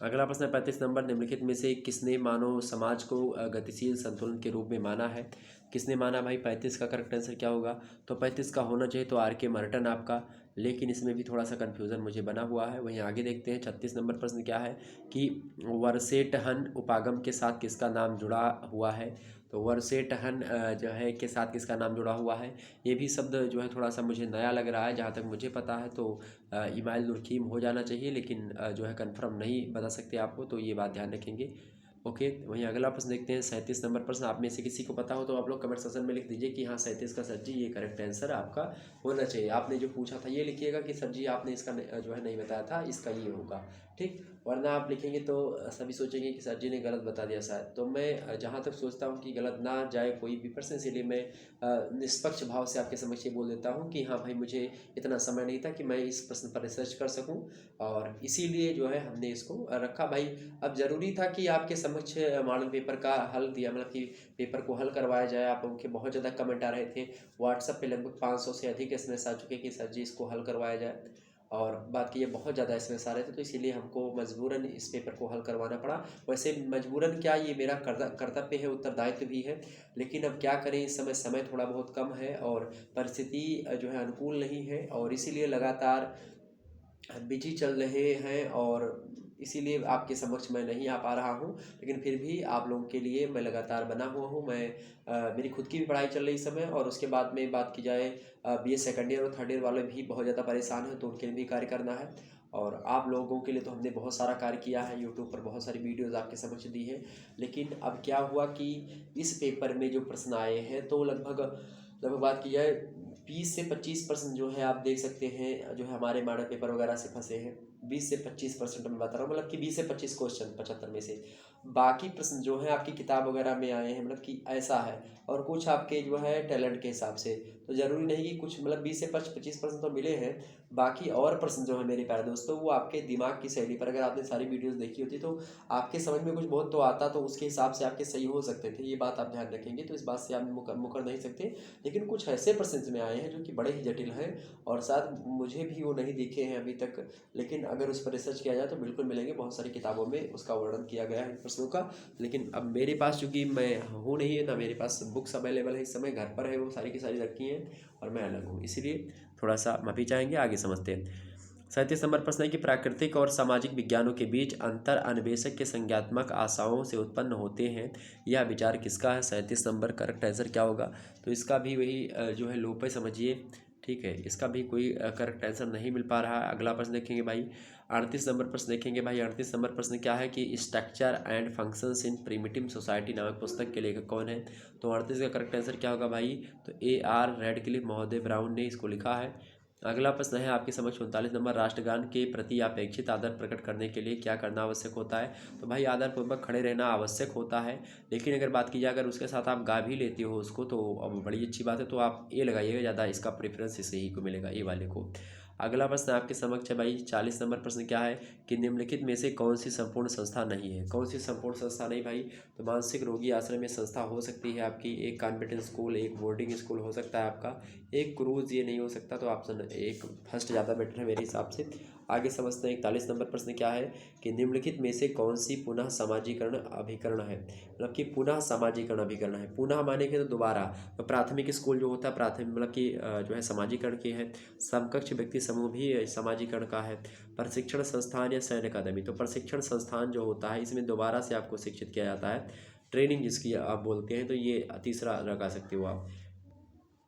अगला प्रश्न है 35 नंबर, निम्नलिखित में से किसने मानव समाज को गतिशील संतुलन के रूप में माना है? किसने माना भाई? 35 का करेक्ट आंसर क्या होगा? तो 35 का होना चाहिए तो R.K. मर्टन आपका, लेकिन इसमें भी थोड़ा सा कन्फ्यूज़न मुझे बना हुआ है। वहीं आगे देखते हैं 36 नंबर प्रश्न क्या है कि वर्सेटहन उपागम के साथ किसका नाम जुड़ा हुआ है? तो वर्सेटहन जो है के साथ किसका नाम जुड़ा हुआ है? ये भी शब्द जो है थोड़ा सा मुझे नया लग रहा है, जहाँ तक मुझे पता है तो इमाइल नुरकीम हो जाना चाहिए, लेकिन जो है कंफर्म नहीं बता सकते आपको, तो ये बात ध्यान रखेंगे। ओके, वहीं अगला प्रश्न देखते हैं 37 नंबर प्रश्न। आप में से किसी को पता हो तो आप लोग कमेंट सेक्शन में लिख दीजिए कि हाँ 37 का सर जी ये करेक्ट आंसर आपका होना चाहिए। आपने जो पूछा था ये लिखिएगा कि सर जी आपने इसका जो है नहीं बताया था, इसका ये होगा, ठीक। वरना आप लिखेंगे तो सभी सोचेंगे कि सर जी ने गलत बता दिया शायद। तो मैं जहाँ तक सोचता हूँ कि गलत ना जाए कोई भी प्रश्न, इसीलिए मैं निष्पक्ष भाव से आपके समक्ष ये बोल देता हूँ कि हाँ भाई मुझे इतना समय नहीं था कि मैं इस प्रश्न पर रिसर्च कर सकूँ, और इसीलिए जो है हमने इसको रखा भाई। अब ज़रूरी था कि आपके समक्ष मॉडल पेपर का हल दिया, मतलब कि पेपर को हल करवाया जाए। आप लोगों के बहुत ज़्यादा कमेंट आ रहे थे, व्हाट्सएप पे लगभग 500 से अधिक एसएमएस आ चुके कि सर जी इसको हल करवाया जाए, और बात की ये बहुत ज़्यादा एसएमएस आ रहे थे, तो इसीलिए हमको मजबूरन इस पेपर को हल करवाना पड़ा। वैसे मजबूरन क्या, ये मेरा कर्तव्य है, उत्तरदायित्व भी है, लेकिन अब क्या करें, इस समय थोड़ा बहुत कम है और परिस्थिति जो है अनुकूल नहीं है, और इसीलिए लगातार बिजी चल रहे हैं, और इसीलिए आपके समक्ष मैं नहीं आ पा रहा हूँ। लेकिन फिर भी आप लोगों के लिए मैं लगातार बना हुआ हूँ। मेरी खुद की भी पढ़ाई चल रही इस समय, और उसके बाद में बात की जाए बीए सेकंड ईयर और थर्ड ईयर वाले भी बहुत ज़्यादा परेशान हैं, तो उनके लिए भी कार्य करना है। और आप लोगों के लिए तो हमने बहुत सारा कार्य किया है, यूट्यूब पर बहुत सारी वीडियोज़ आपके समक्ष दी है। लेकिन अब क्या हुआ कि इस पेपर में जो प्रश्न आए हैं, तो लगभग बात की जाए 20 से 25% जो है आप देख सकते हैं, जो है हमारे मॉडल पेपर वगैरह से फंसे हैं। 20 से 25% मैं बता रहा हूँ, मतलब कि 20 से 25 क्वेश्चन 75 में से। बाकी प्रश्न जो है आपकी किताब वगैरह में आए हैं, मतलब कि ऐसा है। और कुछ आपके जो है टैलेंट के हिसाब से, तो ज़रूरी नहीं कि कुछ, मतलब 20 से 25% तो मिले हैं। बाकी और प्रश्न जो है मेरे प्यारे दोस्तों, वो आपके दिमाग की शैली पर, अगर आपने सारी वीडियोज़ देखी होती तो आपके समझ में कुछ बहुत तो आता, तो उसके हिसाब से आपके सही हो सकते थे। ये बात आप ध्यान रखेंगे, तो इस बात से आप मुकर नहीं सकते। लेकिन कुछ ऐसे प्रश्न में आए हैं जो कि बड़े ही जटिल हैं, और शायद मुझे भी वो नहीं दिखे हैं अभी तक, लेकिन अगर उस पर रिसर्च किया जाए तो बिल्कुल मिलेंगे। बहुत सारी किताबों में उसका वर्णन किया गया है इन प्रश्नों का। लेकिन अब मेरे पास, चूँकि मैं हूँ नहीं है ना, मेरे पास बुक्स अवेलेबल है इस समय, घर पर है, वो सारी की सारी रखी हैं, और मैं अलग हूँ, इसलिए थोड़ा सा माफ़ी चाहेंगे। आगे समझते हैं। 37 नंबर प्रश्न है कि प्राकृतिक और सामाजिक विज्ञानों के बीच अंतर अन्वेषक के संज्ञात्मक आशाओं से उत्पन्न होते हैं, यह विचार किसका है? 37 नंबर करेक्ट आंसर क्या होगा? तो इसका भी वही जो है लोप है, समझिए, ठीक है। इसका भी कोई करेक्ट आंसर नहीं मिल पा रहा है। अगला प्रश्न देखेंगे भाई, 38 नंबर प्रश्न देखेंगे भाई। 38 नंबर प्रश्न क्या है कि structure and functions in primitive society नामक पुस्तक के लेखक कौन है? तो 38 का करेक्ट आंसर क्या होगा भाई? तो AR रेडक्लिफ महोदय ब्राउन ने इसको लिखा है। अगला प्रश्न है आपके समक्ष 39 नंबर, राष्ट्रगान के प्रति अपेक्षित आदर प्रकट करने के लिए क्या करना आवश्यक होता है? तो भाई आदरपूर्वक खड़े रहना आवश्यक होता है, लेकिन अगर बात की जाए अगर उसके साथ आप गा भी लेते हो उसको, तो अब बड़ी अच्छी बात है, तो आप ए लगाइएगा, ज़्यादा इसका प्रेफरेंस इसे ही को मिलेगा, ए वाले को। अगला प्रश्न आपके समक्ष है भाई 40 नंबर प्रश्न क्या है कि निम्नलिखित में से कौन सी संपूर्ण संस्था नहीं है? कौन सी संपूर्ण संस्था नहीं भाई? तो मानसिक रोगी आश्रम में संस्था हो सकती है आपकी, एक कॉन्वेंट स्कूल, एक बोर्डिंग स्कूल हो सकता है आपका, एक क्रूज, ये नहीं हो सकता, तो ऑप्शन एक फर्स्ट ज़्यादा बेटर है मेरे हिसाब से। आगे समझते हैं 41 नंबर प्रश्न क्या है कि निम्नलिखित में से कौन सी पुनः समाजीकरण अभिकरण है? मतलब कि पुनः समाजीकरण अभिकरण है। पुनः माने कि तो दोबारा, तो प्राथमिक स्कूल जो होता है प्राथमिक, मतलब कि जो है समाजीकरण की है। समकक्ष व्यक्ति समूह भी समाजीकरण का है। प्रशिक्षण संस्थान या सैन्य अकादमी, तो प्रशिक्षण संस्थान जो होता है इसमें दोबारा से आपको शिक्षित किया जाता है, ट्रेनिंग जिसकी आप बोलते हैं, तो ये तीसरा लगा सकते हो आप।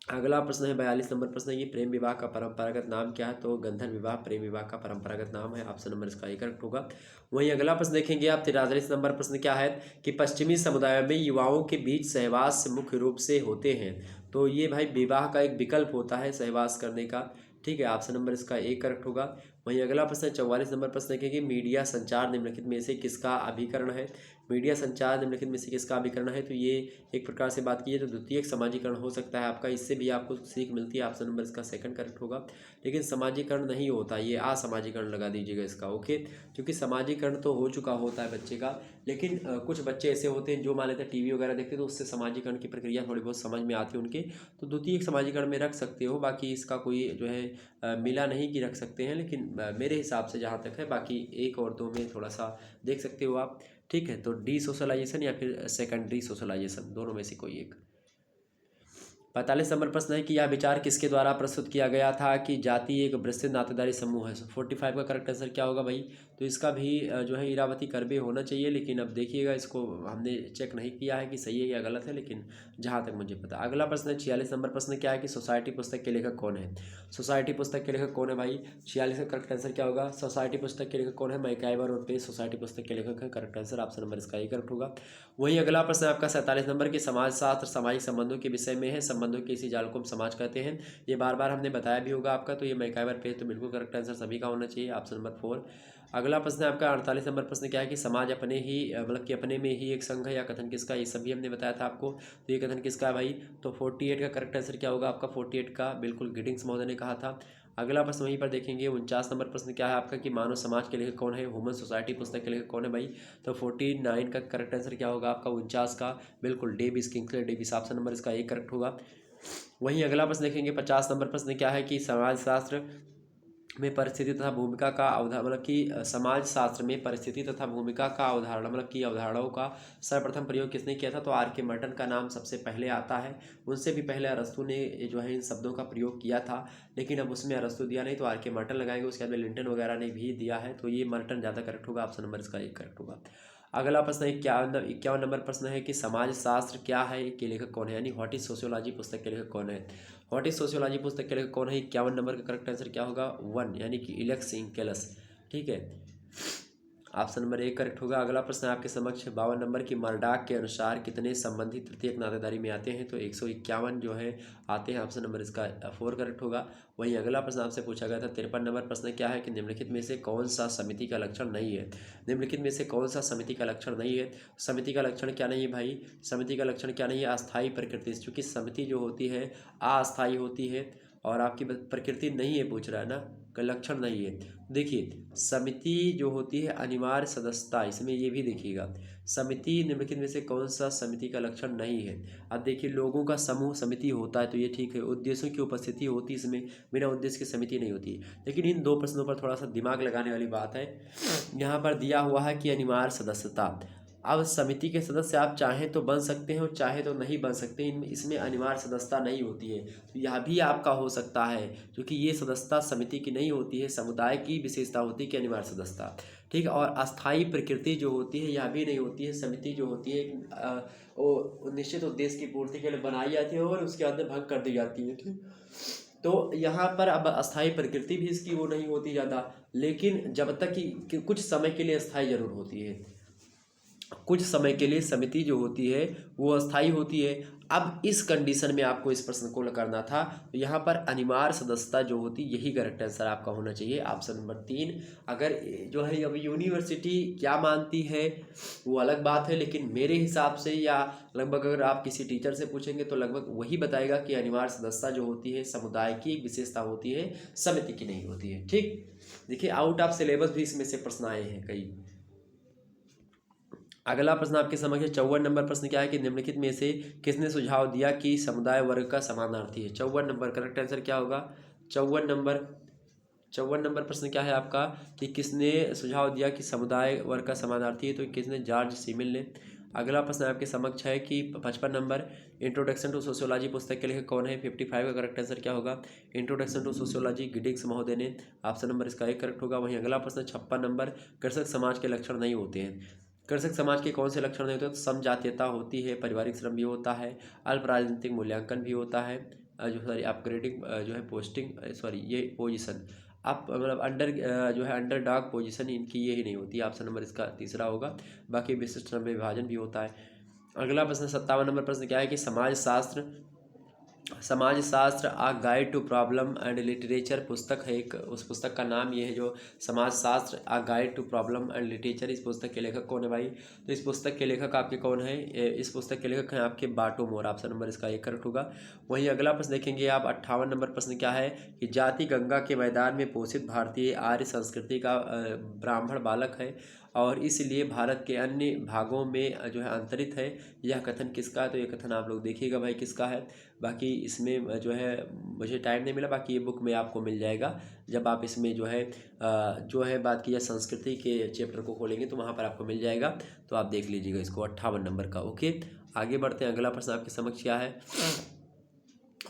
अगला प्रश्न है 42 नंबर प्रश्न है ये प्रेम विवाह का परंपरागत नाम क्या है? तो गंधर्व विवाह प्रेम विवाह का परंपरागत नाम है, ऑप्शन नंबर इसका एक करेक्ट होगा। वहीं अगला प्रश्न देखेंगे आप 43 नंबर प्रश्न क्या है कि पश्चिमी समुदायों में युवाओं के बीच सहवास मुख्य रूप से होते हैं, तो ये भाई विवाह का एक विकल्प होता है सहवास करने का, ठीक है, ऑप्शन नंबर इसका एक करेक्ट होगा। वहीं अगला प्रश्न 44 नंबर प्रश्न देखेंगे, मीडिया संचार निम्नलिखित में से किसका अभिकरण है। मीडिया संचार निम्नलिखित में से किसका अभिकरण है, तो ये एक प्रकार से बात की है तो द्वितीयक समाजीकरण हो सकता है आपका, इससे भी आपको सीख मिलती है। ऑप्शन नंबर इसका सेकंड करेक्ट होगा। लेकिन समाजीकरण नहीं होता, ये असमाजीकरण लगा दीजिएगा इसका, ओके। क्योंकि समाजीकरण तो हो चुका होता है बच्चे का, लेकिन कुछ बच्चे ऐसे होते हैं जो मान लेते हैं टीवी वगैरह देखते हैं तो उससे समाजीकरण की प्रक्रिया थोड़ी बहुत समझ में आती है उनके, तो द्वितीयक समाजीकरण में रख सकते हो। बाकी इसका कोई जो है मिला नहीं कि रख सकते हैं, लेकिन मेरे हिसाब से जहाँ तक है, बाकी एक और दो में थोड़ा सा देख सकते हो आप, ठीक है। तो डी सोशलाइजेशन या फिर सेकेंडरी सोशलाइजेशन, दोनों में से कोई एक। 45 नंबर प्रश्न है कि यह विचार किसके द्वारा प्रस्तुत किया गया था कि जाति एक विस्तृत नातेदारी समूह है। 45 का करेक्ट आंसर क्या होगा भाई, तो इसका भी जो है इरावती कर्वे होना चाहिए, लेकिन अब देखिएगा इसको हमने चेक नहीं किया है कि सही है या गलत है, लेकिन जहाँ तक मुझे पता। अगला प्रश्न है 46 नंबर प्रश्न क्या है कि सोसाइटी पुस्तक के लेखक कौन है। सोसाइटी पुस्तक के लेखक कौन है भाई, 46 का करेक्ट आंसर क्या होगा, सोसाइटी पुस्तक के लेखक कौन है, मैकाइवर और पेज सोसाइटी पुस्तक के लेखक है, करेक्ट आंसर ऑप्शन नंबर इसका ही करेक्ट होगा। वहीं अगला प्रश्न आपका 47 नंबर के समाजशास्त्र सामाजिक संबंधों के विषय में है, संबंधों के इसी जाल को हम समाज कहते हैं। ये बार बार हमने बताया भी होगा आपका, तो ये मैकाइवर पेज तो बिल्कुल करेक्ट आंसर सभी का होना चाहिए, ऑप्शन नंबर 4। अगला प्रश्न है आपका 48 नंबर प्रश्न क्या है कि समाज अपने ही मतलब कि अपने में ही एक संघ है, या कथन किसका, ये सभी हमने बताया था आपको, तो ये कथन किसका है भाई, तो 48 का करेक्ट आंसर क्या होगा आपका, 48 का बिल्कुल गिडिंग्स महोदय ने कहा था। अगला प्रश्न वहीं पर देखेंगे 49 नंबर प्रश्न क्या है आपका कि मानव समाज के लेखक कौन है, ह्यूमन सोसाइटी पुस्तक के लेखक कौन है भाई, तो 49 का करेक्ट आंसर क्या होगा आपका 49 का बिल्कुल Davis, Kingsley Davis, option number इसका एक करेक्ट होगा। वहीं अगला प्रश्न देखेंगे 50 नंबर प्रश्न क्या है कि समाजशास्त्र में परिस्थिति तथा भूमिका का अवधारण मतलब कि समाज शास्त्र में परिस्थिति तथा भूमिका का अवधारणा मतलब कि अवधारणाओं का सर्वप्रथम प्रयोग किसने किया था, तो आर के मर्टन का नाम सबसे पहले आता है। उनसे भी पहले अरस्तु ने जो है इन शब्दों का प्रयोग किया था, लेकिन अब उसमें अरस्तु दिया नहीं तो आर के मर्टन लगाएंगे। उसके बाद में लिंटन वगैरह ने भी दिया है, तो ये मर्टन ज़्यादा करेक्ट होगा, ऑप्शन नंबर इसका एक करेक्ट होगा। अगला प्रश्न 51 नंबर प्रश्न है कि समाज शास्त्र क्या है के लेखक कौन है, यानी व्हाट इज सोशियोलॉजी पुस्तक के लेखक कौन है। व्हाट इज सोशियोलॉजी पुस्तक के लेखक कौन है, 51 नंबर का करेक्ट आंसर क्या होगा 1, यानी कि इलेक्स इंकेलस, ठीक है, ऑप्शन नंबर एक करेक्ट होगा। अगला प्रश्न आपके समक्ष 52 नंबर की मर्डाक के अनुसार कितने संबंधी तृतीयक नातेदारी में आते हैं, तो 151 जो है आते हैं, ऑप्शन नंबर इसका 4 करेक्ट होगा। वहीं अगला प्रश्न आपसे पूछा गया था 53 नंबर प्रश्न क्या है कि निम्नलिखित में से कौन सा समिति का लक्षण नहीं है। निम्नलिखित में से कौन सा समिति का लक्षण नहीं है, समिति का लक्षण क्या नहीं है भाई, समिति का लक्षण क्या नहीं है, अस्थायी प्रकृति, चूँकि समिति जो होती है अस्थायी होती है और आपकी प्रकृति नहीं है पूछ रहा है ना, का लक्षण नहीं है। देखिए समिति जो होती है अनिवार्य सदस्यता, इसमें ये भी देखिएगा समिति निम्नलिखित में से कौन सा समिति का लक्षण नहीं है। अब देखिए लोगों का समूह समिति होता है तो ये ठीक है, उद्देश्यों की उपस्थिति होती है इसमें, बिना उद्देश्य की समिति नहीं होती। लेकिन इन दो प्रश्नों पर थोड़ा सा दिमाग लगाने वाली बात है। यहाँ पर दिया हुआ है कि अनिवार्य सदस्यता, अब समिति के सदस्य आप चाहें तो बन सकते हैं और चाहे तो नहीं बन सकते, इनमें इसमें अनिवार्य सदस्यता नहीं होती है, तो यह भी आपका हो सकता है क्योंकि ये सदस्यता समिति की नहीं होती है, समुदाय की विशेषता होती है कि अनिवार्य सदस्यता, ठीक है। और अस्थायी प्रकृति जो होती है यह भी नहीं होती है, समिति जो होती है वो निश्चित उद्देश्य की पूर्ति के लिए बनाई जाती है और उसके अंदर भंग कर दी जाती है, ठीक। तो यहाँ पर अब अस्थायी प्रकृति भी इसकी वो नहीं होती ज़्यादा, लेकिन जब तक कि कुछ समय के लिए अस्थायी जरूर होती है, कुछ समय के लिए समिति जो होती है वो अस्थायी होती है। अब इस कंडीशन में आपको इस प्रश्न को करना था, तो यहाँ पर अनिवार्य सदस्यता जो होती यही करेक्ट आंसर आपका होना चाहिए, ऑप्शन नंबर 3। अगर जो है अब यूनिवर्सिटी क्या मानती है वो अलग बात है, लेकिन मेरे हिसाब से या लगभग अगर आप किसी टीचर से पूछेंगे तो लगभग वही बताएगा कि अनिवार्य सदस्यता जो होती है समुदाय की विशेषता होती है, समिति की नहीं होती है, ठीक। देखिए आउट ऑफ सिलेबस भी इसमें से प्रश्न आए हैं कई। अगला प्रश्न आपके समक्ष 54 नंबर प्रश्न क्या है कि निम्नलिखित में से किसने सुझाव दिया कि समुदाय वर्ग का समानार्थी है। 54 नंबर करेक्ट आंसर क्या होगा, 54 नंबर प्रश्न क्या है आपका कि किसने सुझाव दिया कि समुदाय वर्ग का समानार्थी है, तो किसने, जॉर्ज सिमिल ने। अगला प्रश्न आपके समक्ष है कि 55 नंबर इंट्रोडक्शन टू सोशियोलॉजी पुस्तक के लेखक कौन है। 55 का करेक्ट आंसर क्या होगा, इंट्रोडक्शन टू सोशियोलॉजी गिडिंग्स महोदय ने, ऑप्शन नंबर इसका एक करेक्ट होगा। वहीं अगला प्रश्न 56 नंबर कृषक समाज के लक्षण नहीं होते हैं। कृषक समाज के कौन से लक्षण नहीं होते हैं, तो समजातीयता होती है, पारिवारिक श्रम भी होता है, अल्प राजनीतिक मूल्यांकन भी होता है, जो सॉरी अपग्रेडिंग जो है पोस्टिंग सॉरी ये पोजीशन आप मतलब अंडर जो है अंडर डॉग पोजीशन इनकी ये ही नहीं होती, ऑप्शन नंबर इसका तीसरा होगा। बाकी विशिष्ट श्रम में विभाजन भी होता है। अगला प्रश्न 57 नंबर प्रश्न क्या है कि समाज शास्त्र समाजशास्त्र a guide to problem and literature पुस्तक है एक, उस पुस्तक का नाम ये है जो समाजशास्त्र a guide to problem and literature. इस पुस्तक के लेखक कौन है भाई? तो इस पुस्तक के लेखक आपके कौन है? इस पुस्तक के लेखक हैं आपके बाटो मोर। ऑप्शन नंबर इसका एक करेक्ट होगा। वहीं अगला प्रश्न देखेंगे आप 58 नंबर प्रश्न क्या है कि जाति गंगा के मैदान में पोषित भारतीय आर्य संस्कृति का ब्राह्मण बालक है और इसलिए भारत के अन्य भागों में जो है अंतरित है। यह कथन किसका है? तो ये कथन आप लोग देखिएगा भाई किसका है। बाकी इसमें जो है मुझे टाइम नहीं मिला, बाकी ये बुक में आपको मिल जाएगा जब आप इसमें जो है बात की जाए संस्कृति के चैप्टर को खोलेंगे तो वहाँ पर आपको मिल जाएगा, तो आप देख लीजिएगा इसको 58 नंबर का। ओके, आगे बढ़ते हैं। अगला प्रश्न आपके समक्ष क्या है?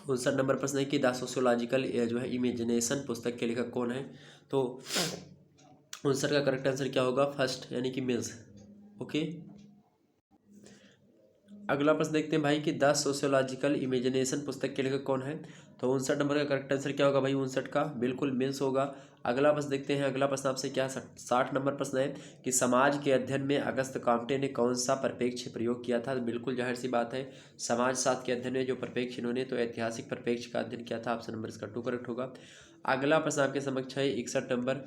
59 नंबर प्रश्न है कि द सोशियोलॉजिकल जो है इमेजिनेशन पुस्तक के लेखक कौन है? तो 59 का करेक्ट आंसर क्या होगा? फर्स्ट यानी कि मिल्स। ओके, अगला प्रश्न देखते हैं भाई कि द सोशियोलॉजिकल इमेजिनेशन पुस्तक के लेखक कौन है? तो 59 नंबर का करेक्ट आंसर क्या होगा भाई? 59 का बिल्कुल मिल्स होगा। अगला प्रश्न देखते हैं। अगला प्रश्न आपसे क्या 60 नंबर प्रश्न है कि समाज के अध्ययन में अगस्त कॉम्टे ने कौन सा परिप्रेक्ष्य प्रयोग किया था? तो बिल्कुल जाहिर सी बात है, समाज शास्त्र के अध्ययन में जो परिप्रेक्ष्य इन्होंने तो ऐतिहासिक परिप्रेक्ष्य का अध्ययन किया था। ऑप्शन नंबर इसका 2 करेक्ट होगा। अगला प्रश्न आपके समक्ष है 61 नंबर।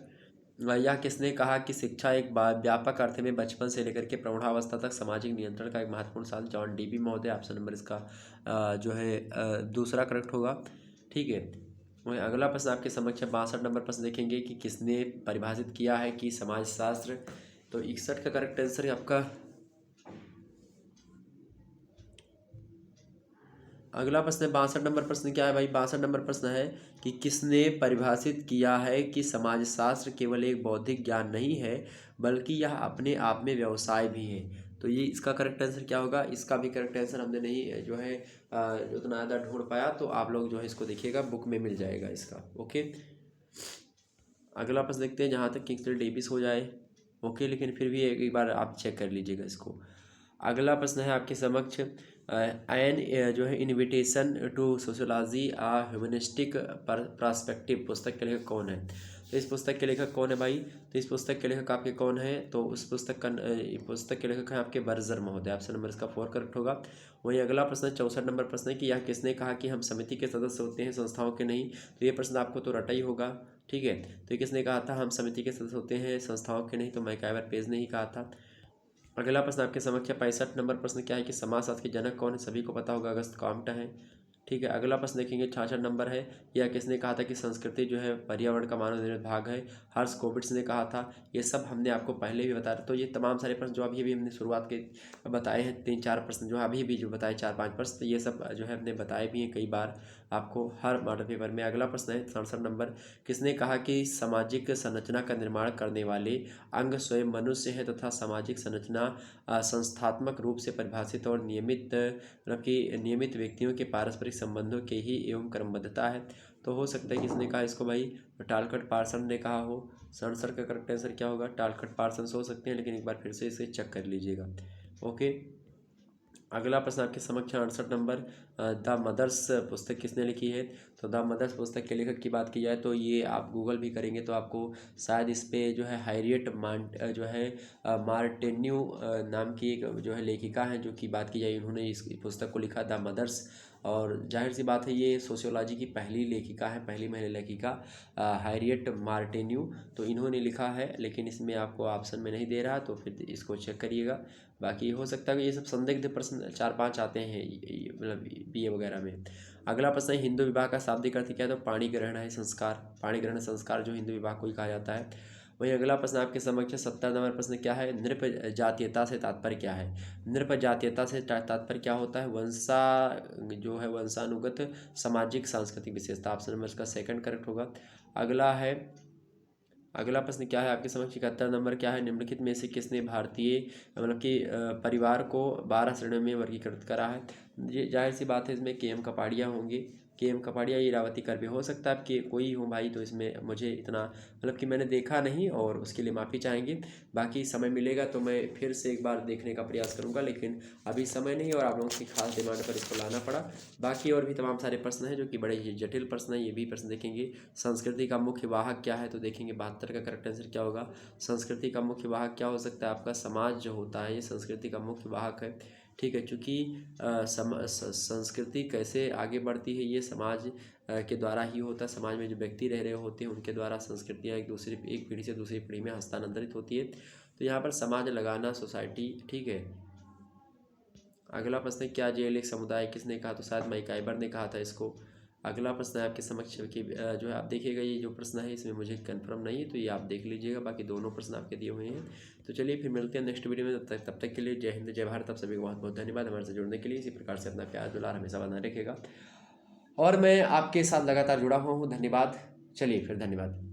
यह किसने कहा कि शिक्षा एक व्यापक अर्थ में बचपन से लेकर के प्रौढ़ावस्था तक सामाजिक नियंत्रण का एक महत्वपूर्ण साधन? जॉन डीबी महोदय। ऑप्शन नंबर इसका जो है दूसरा करेक्ट होगा। ठीक है, वही अगला प्रश्न आपके समक्ष 62 नंबर प्रश्न देखेंगे कि किसने परिभाषित किया है कि समाजशास्त्र? तो 61 का करेक्ट आंसर है आपका। अगला प्रश्न है 62 नंबर प्रश्न क्या है भाई? 62 नंबर प्रश्न है कि किसने परिभाषित किया है कि समाजशास्त्र केवल एक बौद्धिक ज्ञान नहीं है बल्कि यह अपने आप में व्यवसाय भी है? तो ये इसका करेक्ट आंसर क्या होगा? इसका भी करेक्ट आंसर हमने नहीं जो है उतना ज़्यादा ढूंढ पाया, तो आप लोग जो है इसको देखिएगा, बुक में मिल जाएगा इसका। ओके, अगला प्रश्न देखते हैं जहाँ तक किंग्सले डेविस हो जाए। ओके, लेकिन फिर भी एक बार आप चेक कर लीजिएगा इसको। अगला प्रश्न है आपके समक्ष एन जो है invitation to sociology a humanistic perspective पुस्तक के लेखक कौन है? तो इस पुस्तक के लेखक कौन है भाई? तो इस पुस्तक के लेखक आपके कौन है? तो उस पुस्तक के लेखक हैं आपके बर्जर महोदय। ऑप्शन नंबर इसका 4 करेक्ट होगा। वहीं अगला प्रश्न 64 नंबर प्रश्न है कि यह किसने कहा कि हम समिति के सदस्य होते हैं संस्थाओं के नहीं? तो ये प्रश्न आपको तो रटा ही होगा। ठीक है, तो ये किसने कहा था हम समिति के सदस्य होते हैं संस्थाओं के नहीं? तो मैकाइवर पेज ने ही कहा था। अगला प्रश्न आपके समक्ष 65 नंबर प्रश्न क्या है कि समाजशास्त्र के जनक कौन है? सभी को पता होगा, अगस्त कॉम्टे हैं। ठीक है, अगला प्रश्न देखेंगे 66 नंबर है, यह किसने कहा था कि संस्कृति जो है पर्यावरण का मानव निर्मित भाग है? हर्ष कोविट्स ने कहा था। ये सब हमने आपको पहले भी बताया, तो ये तमाम सारे प्रश्न जो अभी भी हमने शुरुआत के बताए हैं 3-4 प्रश्न जो अभी भी जो बताए 4-5 प्रश्न, तो ये सब जो है हमने बताए भी हैं कई बार आपको हर मॉडल पेपर में। अगला प्रश्न है 67 नंबर, किसने कहा कि सामाजिक संरचना का निर्माण करने वाले अंग स्वयं मनुष्य है तथा सामाजिक संरचना संस्थात्मक रूप से परिभाषित और नियमित मतलब कि नियमित व्यक्तियों के पारस्परिक संबंधों के ही एवं क्रमबद्धता है? तो हो सकता है किसने कहा इसको भाई? टालकट पार्सन ने कहा हो। सर का करेक्ट आंसर क्या होगा? टालकट पार्सन हो सकते हैं, लेकिन एक बार फिर से इसे चेक कर लीजिएगा। ओके, अगला प्रश्न आपके समक्ष 68 नंबर, द मदर्स पुस्तक किसने लिखी है? तो द मदर्स पुस्तक के लेखक की बात की जाए तो ये आप गूगल भी करेंगे तो आपको शायद इस पे जो है हैरियट जो है मार्टिन्यू नाम की एक जो है लेखिका हैं जो कि बात की जाए, इन्होंने इस पुस्तक को लिखा द मदर्स। और जाहिर सी बात है ये सोशियोलॉजी की पहली लेखिका है, पहली महिला लेखिका हैरियट मार्टिन्यू, तो इन्होंने लिखा है, लेकिन इसमें आपको ऑप्शन में नहीं दे रहा, तो फिर इसको चेक करिएगा। बाकी हो सकता है कि ये सब संदिग्ध प्रश्न 4-5 आते हैं मतलब बीए वगैरह में। अगला प्रश्न है हिंदू विवाह का शाब्दिक अर्थ क्या है? तो पाणी ग्रहण है संस्कार, पाणी ग्रहण संस्कार जो हिंदू विवाह को ही कहा जाता है। वहीं अगला प्रश्न आपके समक्ष 70 नंबर प्रश्न क्या है? नृप जातीयता से तात्पर्य क्या है? नृप जातीयता से तात्पर्य क्या होता है? जो है वंशानुगत सामाजिक सांस्कृतिक विशेषता। ऑप्शन नंबर इसका 2 करेक्ट होगा। अगला प्रश्न क्या है आपके समक्ष? 71 नंबर क्या है? निम्नलिखित में से किसने भारतीय मतलब कि परिवार को 12 श्रेणियों में वर्गीकृत करा है? ये जाहिर सी बात है, इसमें के एम कपाड़िया होंगे। KM कपाड़िया, इरावती कर भी हो सकता है आपके कोई हो भाई, तो इसमें मुझे इतना मतलब कि मैंने देखा नहीं और उसके लिए माफ़ी चाहेंगे। बाकी समय मिलेगा तो मैं फिर से एक बार देखने का प्रयास करूँगा, लेकिन अभी समय नहीं और आप लोगों की खास डिमांड पर इसको लाना पड़ा। बाकी और भी तमाम सारे प्रश्न हैं जो कि बड़े ही जटिल प्रश्न हैं, ये भी प्रश्न देखेंगे। संस्कृति का मुख्य वाहक क्या है, तो देखेंगे 72 का करेक्ट आंसर क्या होगा। संस्कृति का मुख्य वाहक क्या हो सकता है, आपका समाज जो होता है ये संस्कृति का मुख्य वाहक है। ठीक है, चूँकि संस्कृति कैसे आगे बढ़ती है ये समाज के द्वारा ही होता है। समाज में जो व्यक्ति रह रहे होते हैं उनके द्वारा संस्कृतियाँ एक पीढ़ी से दूसरी पीढ़ी में हस्तांतरित होती है। तो यहाँ पर समाज लगाना, सोसाइटी। ठीक है, अगला प्रश्न है, क्या जेल एक समुदाय, किसने कहा, तो शायद मैकाइबर ने कहा था इसको। अगला प्रश्न है आपके समक्ष कि जो है आप देखिएगा, ये जो प्रश्न है इसमें मुझे कंफर्म नहीं है, तो ये आप देख लीजिएगा। बाकी दोनों प्रश्न आपके दिए हुए हैं। तो चलिए फिर मिलते हैं नेक्स्ट वीडियो में। तब तक के लिए जय हिंद, जय भारत। आप सभी को बहुत बहुत धन्यवाद हमारे से जुड़ने के लिए। इसी प्रकार से अपना प्यार दुलार हमेशा बनाए रखेगा और मैं आपके साथ लगातार जुड़ा हुआ हूँ। धन्यवाद। चलिए फिर, धन्यवाद।